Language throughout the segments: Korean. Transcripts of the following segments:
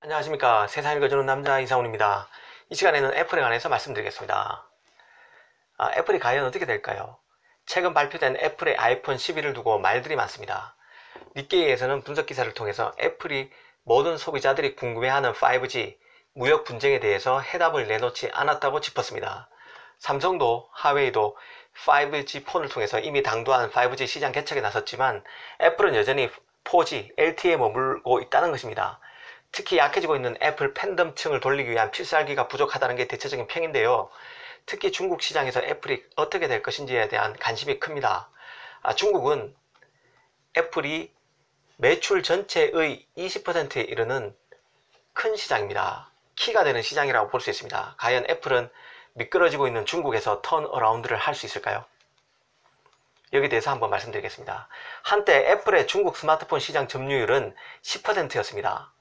안녕하십니까. 세상을 읽어주는 남자 이상훈입니다. 이 시간에는 애플에 관해서 말씀드리겠습니다. 애플이 과연 어떻게 될까요? 최근 발표된 애플의 아이폰 11을 두고 말들이 많습니다. 닉케이에서는 분석 기사를 통해서 애플이 모든 소비자들이 궁금해하는 5G 무역 분쟁에 대해서 해답을 내놓지 않았다고 짚었습니다. 삼성도 하웨이도 5G 폰을 통해서 이미 당도한 5G 시장 개척에 나섰지만 애플은 여전히 4G, LTE에 머물고 있다는 것입니다. 특히 약해지고 있는 애플 팬덤층을 돌리기 위한 필살기가 부족하다는 게 대체적인 평인데요. 특히 중국 시장에서 애플이 어떻게 될 것인지에 대한 관심이 큽니다. 중국은 애플이 매출 전체의 20%에 이르는 큰 시장입니다. 키가 되는 시장이라고 볼 수 있습니다. 과연 애플은 미끄러지고 있는 중국에서 턴어라운드를 할 수 있을까요? 여기에 대해서 한번 말씀드리겠습니다. 한때 애플의 중국 스마트폰 시장 점유율은 10%였습니다.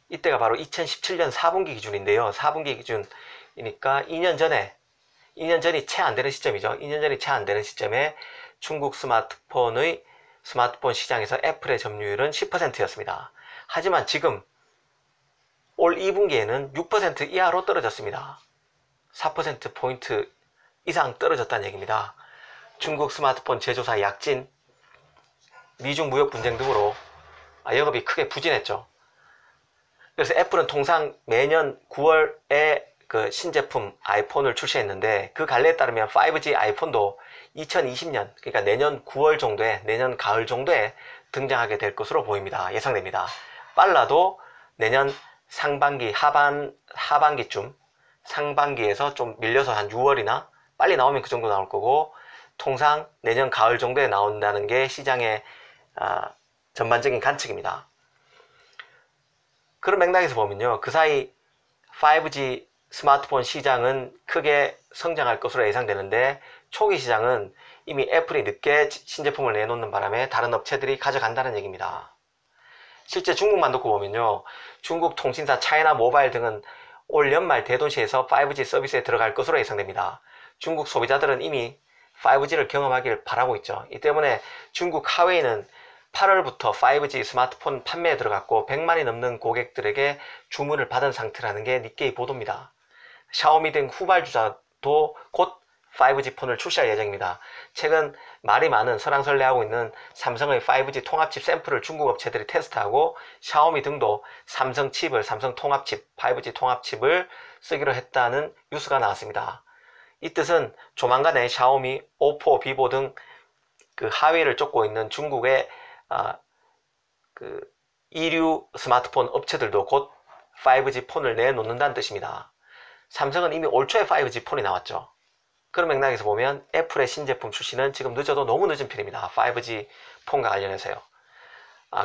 이때가 바로 2017년 4분기 기준인데요. 4분기 기준이니까 2년 전이 채 안 되는 시점이죠. 2년 전이 채 안 되는 시점에 중국 스마트폰 시장에서 애플의 점유율은 10%였습니다. 하지만 지금 올 2분기에는 6% 이하로 떨어졌습니다. 4%포인트 이상 떨어졌다는 얘기입니다. 중국 스마트폰 제조사 약진, 미중 무역 분쟁 등으로 영업이 크게 부진했죠. 그래서 애플은 통상 매년 9월에 그 신제품 아이폰을 출시했는데 그 관례에 따르면 5G 아이폰도 2020년, 그러니까 내년 9월 정도에, 내년 가을 정도에 등장하게 될 것으로 보입니다. 예상됩니다. 빨라도 내년 상반기, 하반기쯤, 상반기에서 좀 밀려서 한 6월이나 빨리 나오면 그 정도 나올 거고, 통상 내년 가을 정도에 나온다는 게 시장의 전반적인 관측입니다. 그런 맥락에서 보면요, 그 사이 5G 스마트폰 시장은 크게 성장할 것으로 예상되는데, 초기 시장은 이미 애플이 늦게 신제품을 내놓는 바람에 다른 업체들이 가져간다는 얘기입니다. 실제 중국만 놓고 보면요, 중국 통신사 차이나 모바일 등은 올 연말 대도시에서 5G 서비스에 들어갈 것으로 예상됩니다. 중국 소비자들은 이미 5G를 경험하길 바라고 있죠. 이 때문에 중국 하웨이는 8월부터 5G 스마트폰 판매에 들어갔고 100만이 넘는 고객들에게 주문을 받은 상태라는 게 닉케이 보도입니다. 샤오미 등 후발주자도 곧 5G 폰을 출시할 예정입니다. 최근 말이 많은 설왕설래하고 있는 삼성의 5G 통합칩 샘플을 중국 업체들이 테스트하고 샤오미 등도 삼성 칩을, 삼성 통합칩, 5G 통합칩을 쓰기로 했다는 뉴스가 나왔습니다. 이 뜻은 조만간에 샤오미, 오포, 비보 등 그 하위를 쫓고 있는 중국의 그 이류 스마트폰 업체들도 곧 5G 폰을 내놓는다는 뜻입니다. 삼성은 이미 올 초에 5G 폰이 나왔죠. 그런 맥락에서 보면 애플의 신제품 출시는 지금 늦어도 너무 늦은 편입니다. 5G 폰과 관련해서요.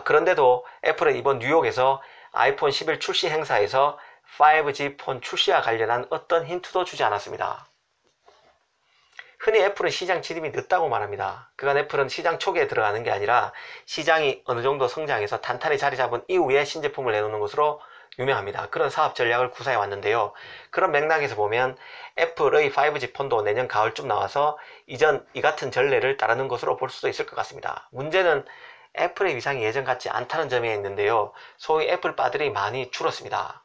그런데도 애플은 이번 뉴욕에서 아이폰 11 출시 행사에서 5G 폰 출시와 관련한 어떤 힌트도 주지 않았습니다. 흔히 애플은 시장 진입이 늦다고 말합니다. 그간 애플은 시장 초기에 들어가는 게 아니라 시장이 어느 정도 성장해서 탄탄히 자리 잡은 이후에 신제품을 내놓는 것으로 유명합니다. 그런 사업 전략을 구사해 왔는데요. 그런 맥락에서 보면 애플의 5G 폰도 내년 가을쯤 나와서 이 같은 전례를 따르는 것으로 볼 수도 있을 것 같습니다. 문제는 애플의 위상이 예전 같지 않다는 점에 있는데요. 소위 애플바들이 많이 줄었습니다.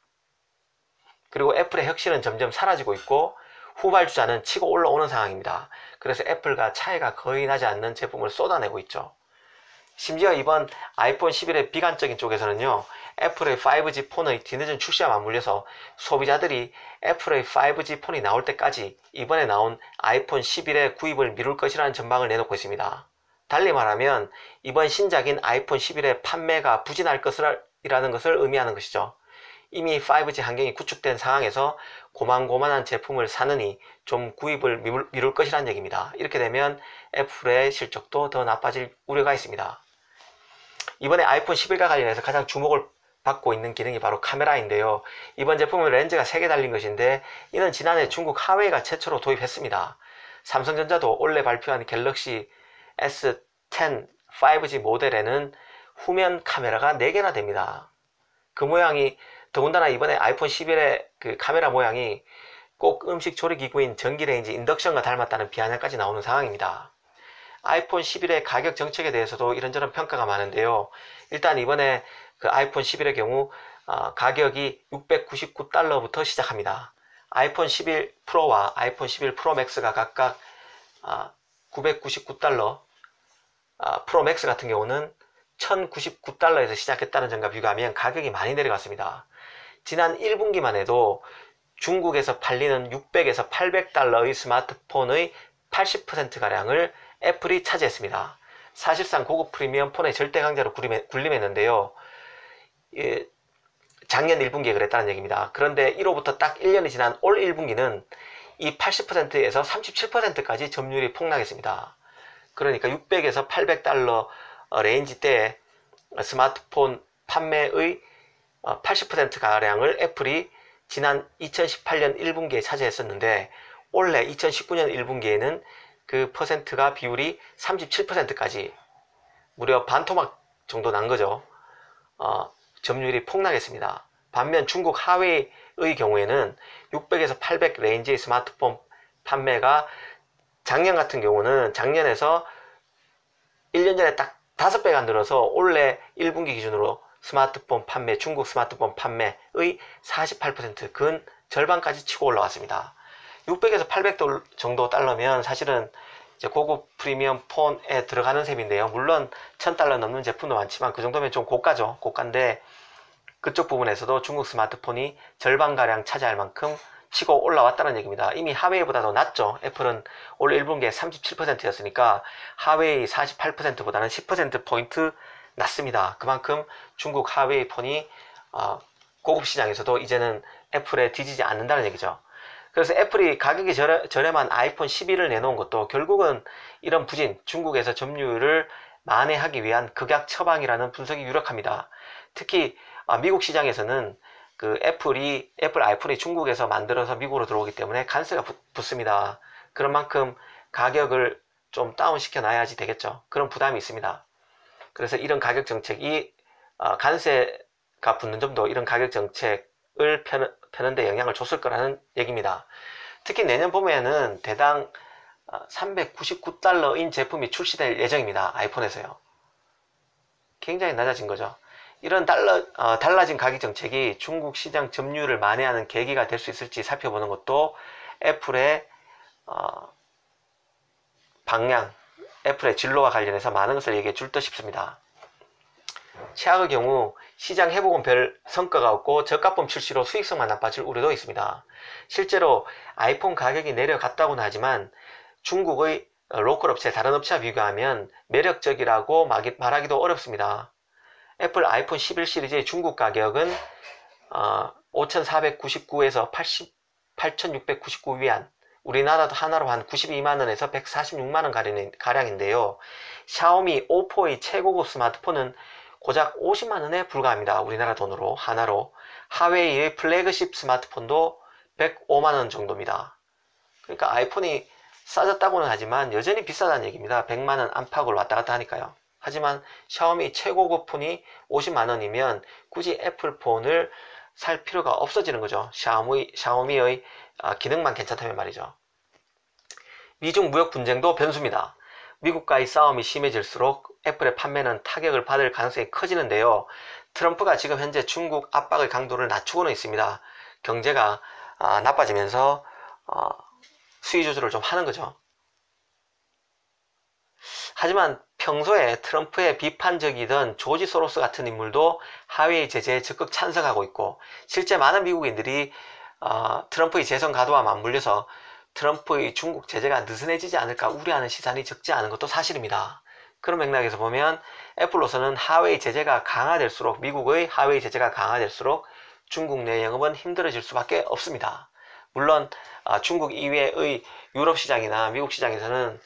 그리고 애플의 혁신은 점점 사라지고 있고 후발주자는 치고 올라오는 상황입니다. 그래서 애플과 차이가 거의 나지 않는 제품을 쏟아내고 있죠. 심지어 이번 아이폰 11의 비관적인 쪽에서는요, 애플의 5G 폰의 뒤늦은 출시와 맞물려서 소비자들이 애플의 5G 폰이 나올 때까지 이번에 나온 아이폰 11의 구입을 미룰 것이라는 전망을 내놓고 있습니다. 달리 말하면 이번 신작인 아이폰 11의 판매가 부진할 것이라는 것을 의미하는 것이죠. 이미 5G 환경이 구축된 상황에서 고만고만한 제품을 사느니 좀 구입을 미룰 것이라는 얘기입니다. 이렇게 되면 애플의 실적도 더 나빠질 우려가 있습니다. 이번에 아이폰 11과 관련해서 가장 주목을 받고 있는 기능이 바로 카메라인데요. 이번 제품은 렌즈가 3개 달린 것인데 이는 지난해 중국 하웨이가 최초로 도입했습니다. 삼성전자도 올해 발표한 갤럭시 S10 5G 모델에는 후면 카메라가 4개나 됩니다. 그 모양이 더군다나 이번에 아이폰 11의 그 카메라 모양이 꼭 음식 조리기구인 전기레인지 인덕션과 닮았다는 비아냥까지 나오는 상황입니다. 아이폰 11의 가격 정책에 대해서도 이런저런 평가가 많은데요. 일단 이번에 그 아이폰 11의 경우 가격이 699달러부터 시작합니다. 아이폰 11 프로와 아이폰 11 프로 맥스가 각각 999달러, 프로 맥스 같은 경우는 1099달러에서 시작했다는 점과 비교하면 가격이 많이 내려갔습니다. 지난 1분기만 해도 중국에서 팔리는 600에서 800달러의 스마트폰의 80%가량을 애플이 차지했습니다. 사실상 고급 프리미엄 폰의 절대 강자로 군림했는데요. 작년 1분기에 그랬다는 얘기입니다. 그런데 1호부터 딱 1년이 지난 올 1분기는 이 80%에서 37%까지 점유율이 폭락했습니다. 그러니까 600에서 800달러 레인지대의 스마트폰 판매의 80%가량을 애플이 지난 2018년 1분기에 차지했었는데 올해 2019년 1분기에는 그 퍼센트가 비율이 37%까지 무려 반토막 정도 난 거죠. 점유율이 폭락했습니다. 반면 중국 하웨이의 경우에는 600에서 800 레인지의 스마트폰 판매가 작년 같은 경우는 작년에서 1년 전에 딱 5배가 늘어서 올해 1분기 기준으로 중국 스마트폰 판매의 48%, 근 절반까지 치고 올라왔습니다. 600에서 800 정도 달러면 사실은 이제 고급 프리미엄 폰에 들어가는 셈인데요. 물론 1000달러 넘는 제품도 많지만 그 정도면 좀 고가죠. 고가인데 그쪽 부분에서도 중국 스마트폰이 절반가량 차지할 만큼 치고 올라왔다는 얘기입니다. 이미 하웨이보다도 낮죠. 애플은 올 1분기에 37%였으니까 하웨이 48%보다는 10%포인트 낮습니다. 그만큼 중국 하웨이 폰이 고급 시장에서도 이제는 애플에 뒤지지 않는다는 얘기죠. 그래서 애플이 가격이 저렴한 아이폰 11을 내놓은 것도 결국은 이런 부진, 중국에서 점유율을 만회하기 위한 극약 처방이라는 분석이 유력합니다. 특히 미국 시장에서는 그 애플 아이폰이 중국에서 만들어서 미국으로 들어오기 때문에 관세가 붙습니다. 그런 만큼 가격을 좀 다운시켜 놔야지 되겠죠. 그런 부담이 있습니다. 그래서 이런 가격 정책이 관세가 붙는 점도 이런 가격 정책을 펴는 데 영향을 줬을 거라는 얘기입니다. 특히 내년 봄에는 대당 399달러인 제품이 출시될 예정입니다. 아이폰에서요. 굉장히 낮아진 거죠. 이런 달라진 가격 정책이 중국 시장 점유율을 만회하는 계기가 될 수 있을지 살펴보는 것도 애플의 방향, 애플의 진로와 관련해서 많은 것을 얘기해 줄 듯 싶습니다. 최악의 경우 시장 회복은 별 성과가 없고 저가품 출시로 수익성만 나빠질 우려도 있습니다. 실제로 아이폰 가격이 내려갔다고는 하지만 중국의 로컬 업체, 다른 업체와 비교하면 매력적이라고 말하기도 어렵습니다. 애플 아이폰 11 시리즈의 중국 가격은 5,499에서 8,699위안, 우리나라도 하나로 한 92만원에서 146만원 가량인데요. 샤오미, 오포의 최고급 스마트폰은 고작 50만원에 불과합니다. 우리나라 돈으로 하나로. 하웨이의 플래그십 스마트폰도 105만원 정도입니다. 그러니까 아이폰이 싸졌다고는 하지만 여전히 비싸다는 얘기입니다. 100만원 안팎을 왔다 갔다 하니까요. 하지만 샤오미 최고급 폰이 50만원이면 굳이 애플 폰을 살 필요가 없어지는 거죠. 샤오미의 기능만 괜찮다면 말이죠. 미중 무역 분쟁도 변수입니다. 미국과의 싸움이 심해질수록 애플의 판매는 타격을 받을 가능성이 커지는데요. 트럼프가 지금 현재 중국 압박의 강도를 낮추고는 있습니다. 경제가 나빠지면서 수위 조절을 좀 하는 거죠. 하지만 평소에 트럼프의 비판적이던 조지 소로스 같은 인물도 하웨이 제재에 적극 찬성하고 있고, 실제 많은 미국인들이 트럼프의 재선 가도와 맞물려서 트럼프의 중국 제재가 느슨해지지 않을까 우려하는 시선이 적지 않은 것도 사실입니다. 그런 맥락에서 보면 애플로서는 미국의 하웨이 제재가 강화될수록 중국 내 영업은 힘들어질 수밖에 없습니다. 물론 중국 이외의 유럽 시장이나 미국 시장에서는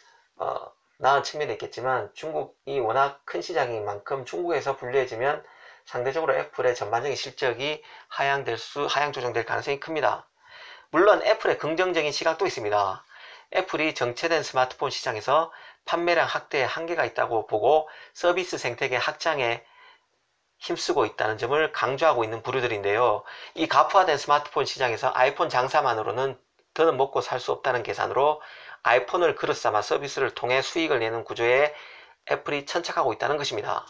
나은 측면이 있겠지만 중국이 워낙 큰 시장인 만큼 중국에서 불리해지면 상대적으로 애플의 전반적인 실적이 하향 조정될 가능성이 큽니다. 물론 애플의 긍정적인 시각도 있습니다. 애플이 정체된 스마트폰 시장에서 판매량 확대에 한계가 있다고 보고 서비스 생태계 확장에 힘쓰고 있다는 점을 강조하고 있는 부류들인데요. 이 가프화된 스마트폰 시장에서 아이폰 장사만으로는 더는 먹고 살 수 없다는 계산으로 아이폰을 그릇 삼아 서비스를 통해 수익을 내는 구조에 애플이 천착하고 있다는 것입니다.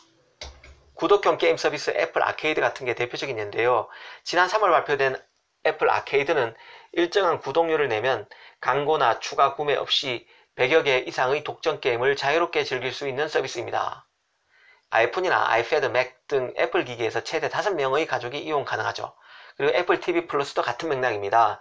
구독형 게임 서비스 애플 아케이드 같은 게 대표적인 예인데요. 지난 3월 발표된 애플 아케이드는 일정한 구독료를 내면 광고나 추가 구매 없이 100여 개 이상의 독점 게임을 자유롭게 즐길 수 있는 서비스입니다. 아이폰이나 아이패드, 맥 등 애플 기기에서 최대 5명의 가족이 이용 가능하죠. 그리고 애플 TV 플러스도 같은 맥락입니다.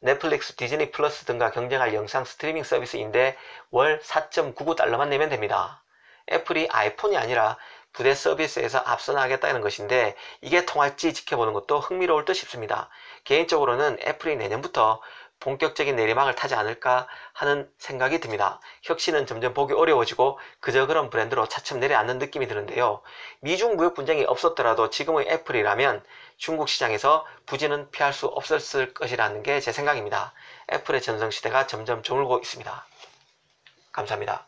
넷플릭스, 디즈니 플러스 등과 경쟁할 영상 스트리밍 서비스인데 월 4.99달러만 내면 됩니다. 애플이 아이폰이 아니라 부대 서비스에서 앞서 나가겠다는 것인데 이게 통할지 지켜보는 것도 흥미로울 듯 싶습니다. 개인적으로는 애플이 내년부터 본격적인 내리막을 타지 않을까 하는 생각이 듭니다. 혁신은 점점 보기 어려워지고 그저 그런 브랜드로 차츰 내려앉는 느낌이 드는데요. 미중 무역 분쟁이 없었더라도 지금의 애플이라면 중국 시장에서 부진은 피할 수 없었을 것이라는 게 제 생각입니다. 애플의 전성시대가 점점 저물고 있습니다. 감사합니다.